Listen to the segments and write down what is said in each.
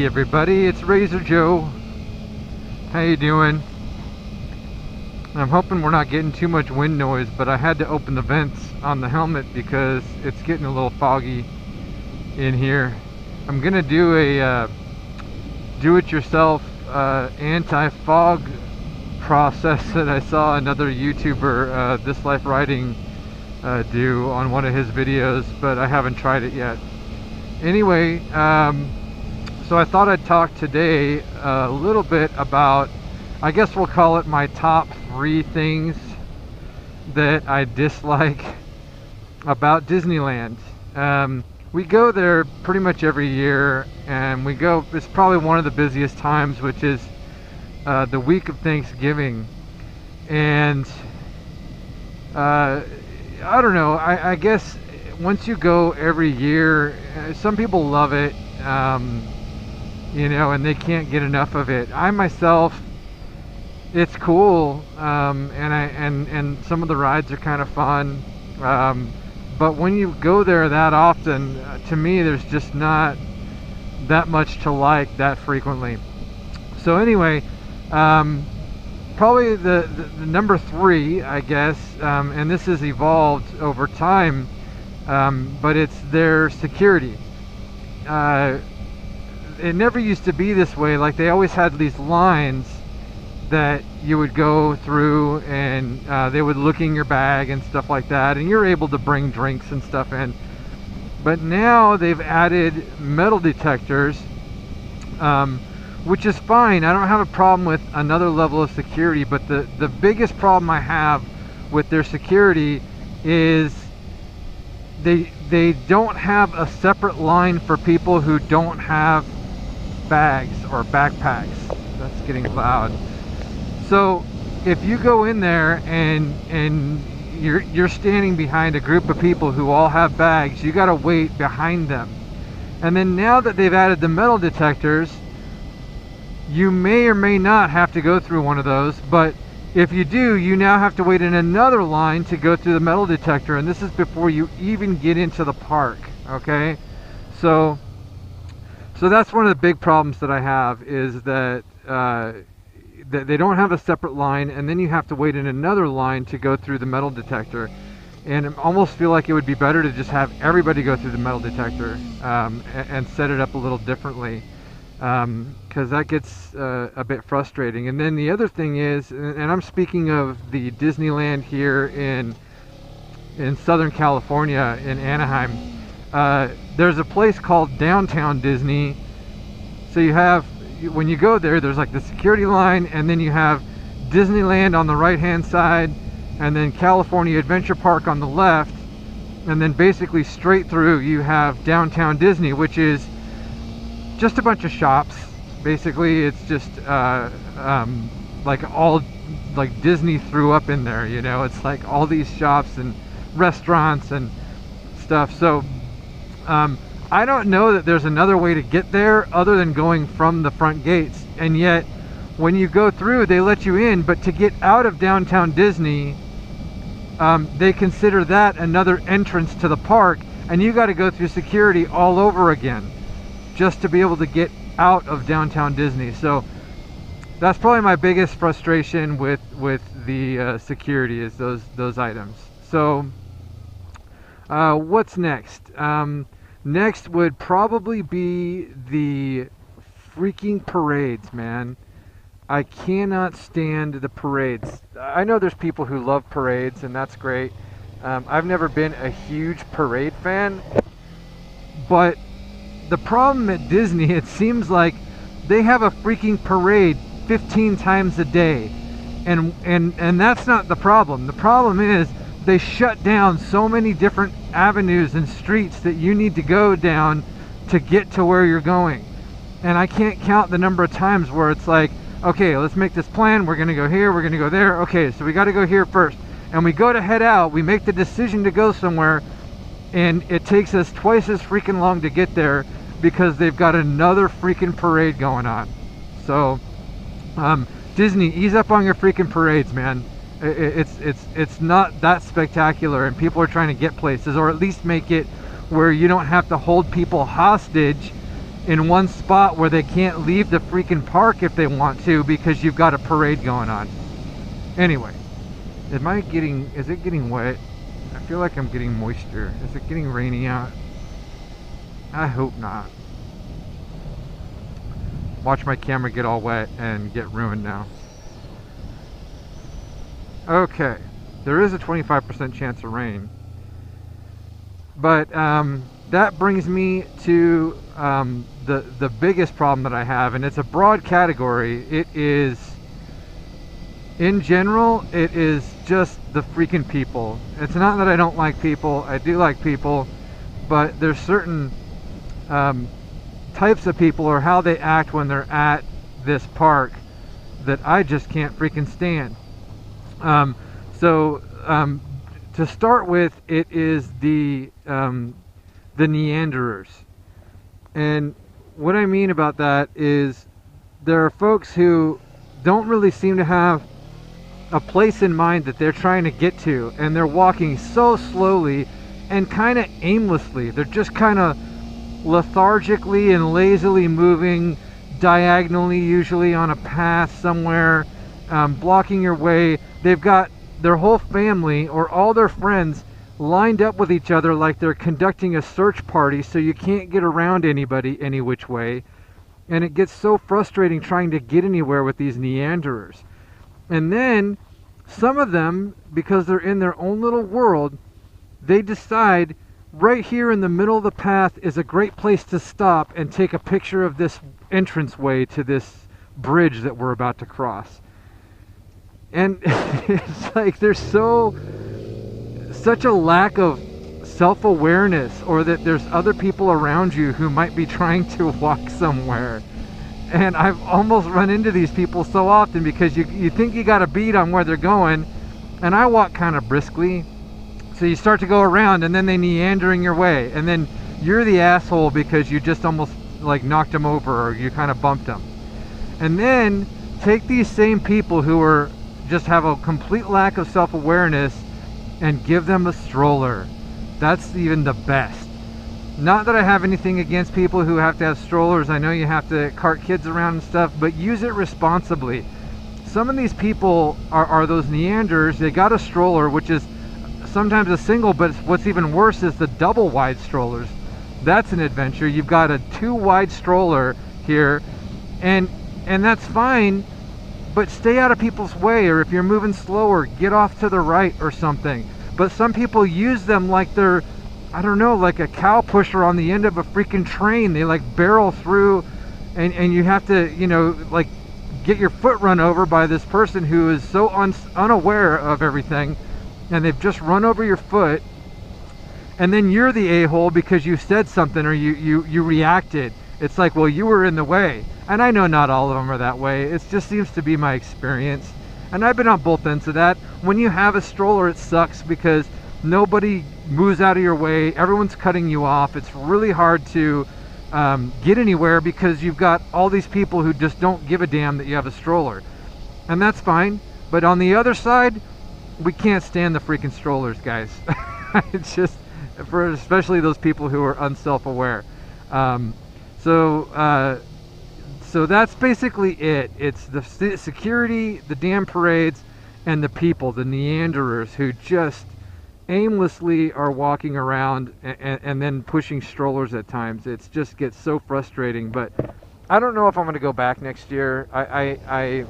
everybody, it's Razor Joe. How you doing? I'm hoping we're not getting too much wind noise, but I had to open the vents on the helmet because it's getting a little foggy in here. I'm gonna do a do-it-yourself anti-fog process that I saw another YouTuber, This Life Riding, do on one of his videos, but I haven't tried it yet. Anyway, so I thought I'd talk today a little bit about, I guess we'll call it my top 3 things that I dislike about Disneyland. We go there pretty much every year, and we go, it's probably one of the busiest times, which is the week of Thanksgiving. And I don't know, I guess once you go every year, some people love it, you know, and they can't get enough of it. I myself, it's cool, and some of the rides are kind of fun, but when you go there that often, to me, there's just not that much to like that frequently. So anyway, probably the number 3, I guess, and this has evolved over time, but it's their security. It never used to be this way. Like, they always had these lines that you would go through, and they would look in your bag and stuff like that, and you're able to bring drinks and stuff in. But now they've added metal detectors, which is fine. I don't have a problem with another level of security, but the biggest problem I have with their security is they don't have a separate line for people who don't have bags or backpacks. That's getting loud. So if you go in there and you're standing behind a group of people who all have bags, you got to wait behind them. And then now that they've added the metal detectors, you may or may not have to go through one of those, but if you do, you now have to wait in another line to go through the metal detector, and this is before you even get into the park. Okay, so that's one of the big problems that I have, is that that they don't have a separate line, and then you have to wait in another line to go through the metal detector. And I almost feel like it would be better to just have everybody go through the metal detector, and set it up a little differently, because that gets a bit frustrating. And then the other thing is, and I'm speaking of the Disneyland here in Southern California, in Anaheim, there's a place called Downtown Disney. So you have, when you go there, there's like the security line, and then you have Disneyland on the right hand side, and then California Adventure Park on the left, and then basically straight through you have Downtown Disney, which is just a bunch of shops. Basically, it's just like all, like Disney threw up in there, you know. It's like all these shops and restaurants and stuff. So I don't know that there's another way to get there other than going from the front gates. And yet when you go through, they let you in, but to get out of Downtown Disney, they consider that another entrance to the park, and you got to go through security all over again just to be able to get out of Downtown Disney. So that's probably my biggest frustration with the security, is those items. So what's next? Next would probably be the freaking parades, man. I cannot stand the parades. I know there's people who love parades, and that's great. I've never been a huge parade fan, but the problem at Disney, it seems like they have a freaking parade 15 times a day, and that's not the problem. The problem is they shut down so many different avenues and streets that you need to go down to get to where you're going. And I can't count the number of times where it's like, okay, let's make this plan, we're gonna go here, we're gonna go there, okay, so we gotta go here first. And we go to head out, we make the decision to go somewhere, and it takes us twice as freaking long to get there because they've got another freaking parade going on. So Disney, ease up on your freaking parades, man. It's not that spectacular, and people are trying to get places, or at least make it where you don't have to hold people hostage in one spot where they can't leave the freaking park if they want to because you've got a parade going on. Anyway, is it getting wet? I feel like I'm getting moisture. Is it getting rainy out? I hope not. Watch my camera get all wet and get ruined now. Okay, there is a 25% chance of rain. But that brings me to the biggest problem that I have, and it's a broad category. It is, in general, it is just the freaking people. It's not that I don't like people. I do like people, but there's certain types of people or how they act when they're at this park that I just can't freaking stand. To start with, it is the Neanderers. And what I mean about that is there are folks who don't really seem to have a place in mind that they're trying to get to, and they're walking so slowly and kind of aimlessly. They're just kind of lethargically and lazily moving diagonally, usually on a path somewhere, blocking your way. They've got their whole family or all their friends lined up with each other like they're conducting a search party, so you can't get around anybody any which way. And it gets so frustrating trying to get anywhere with these Neanderers. And then some of them, because they're in their own little world, they decide right here in the middle of the path is a great place to stop and take a picture of this entranceway to this bridge that we're about to cross. And it's like there's such a lack of self-awareness, or that there's other people around you who might be trying to walk somewhere. And I've almost run into these people so often because you think you got a beat on where they're going, and I walk kind of briskly, so you start to go around and then they meandering your way, and then you're the asshole because you just almost like knocked them over or you kind of bumped them. And then take these same people who are just have a complete lack of self-awareness and give them a stroller. That's even the best. Not that I have anything against people who have to have strollers. I know you have to cart kids around and stuff, but use it responsibly. Some of these people are those Neanders. They got a stroller, which is sometimes a single, but what's even worse is the double wide strollers. That's an adventure. You've got a 2 wide stroller here, and that's fine, but stay out of people's way, or if you're moving slower, get off to the right or something. But some people use them like they're, I don't know, like a cow pusher on the end of a freaking train. They like barrel through, and you have to, you know, like get your foot run over by this person who is so unaware of everything, and they've just run over your foot, and then you're the a-hole because you said something or you reacted. It's like, well, you were in the way. And I know not all of them are that way. It just seems to be my experience. And I've been on both ends of that. When you have a stroller, it sucks because nobody moves out of your way. Everyone's cutting you off. It's really hard to get anywhere because you've got all these people who just don't give a damn that you have a stroller. And that's fine. But on the other side, we can't stand the freaking strollers, guys. It's just, for especially those people who are unself-aware. So that's basically it. It's the security, the damn parades, and the people, the Neanderers, who just aimlessly are walking around and then pushing strollers at times. It just gets so frustrating. But I don't know if I'm going to go back next year. I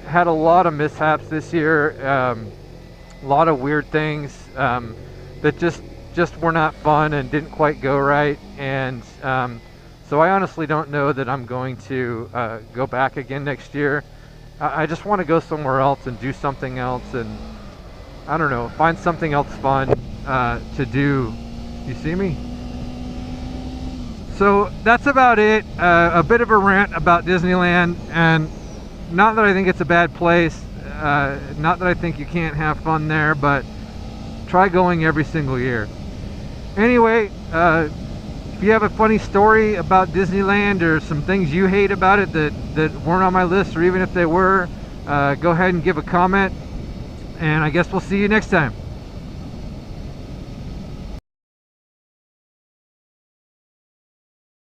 had a lot of mishaps this year, a lot of weird things that just were not fun and didn't quite go right. And so I honestly don't know that I'm going to go back again next year. I just want to go somewhere else and do something else, and I don't know, find something else fun to do. You see me? So that's about it. A bit of a rant about Disneyland, and not that I think it's a bad place, not that I think you can't have fun there, but try going every single year. Anyway, if you have a funny story about Disneyland or some things you hate about it that weren't on my list, or even if they were, go ahead and give a comment, and I guess we'll see you next time.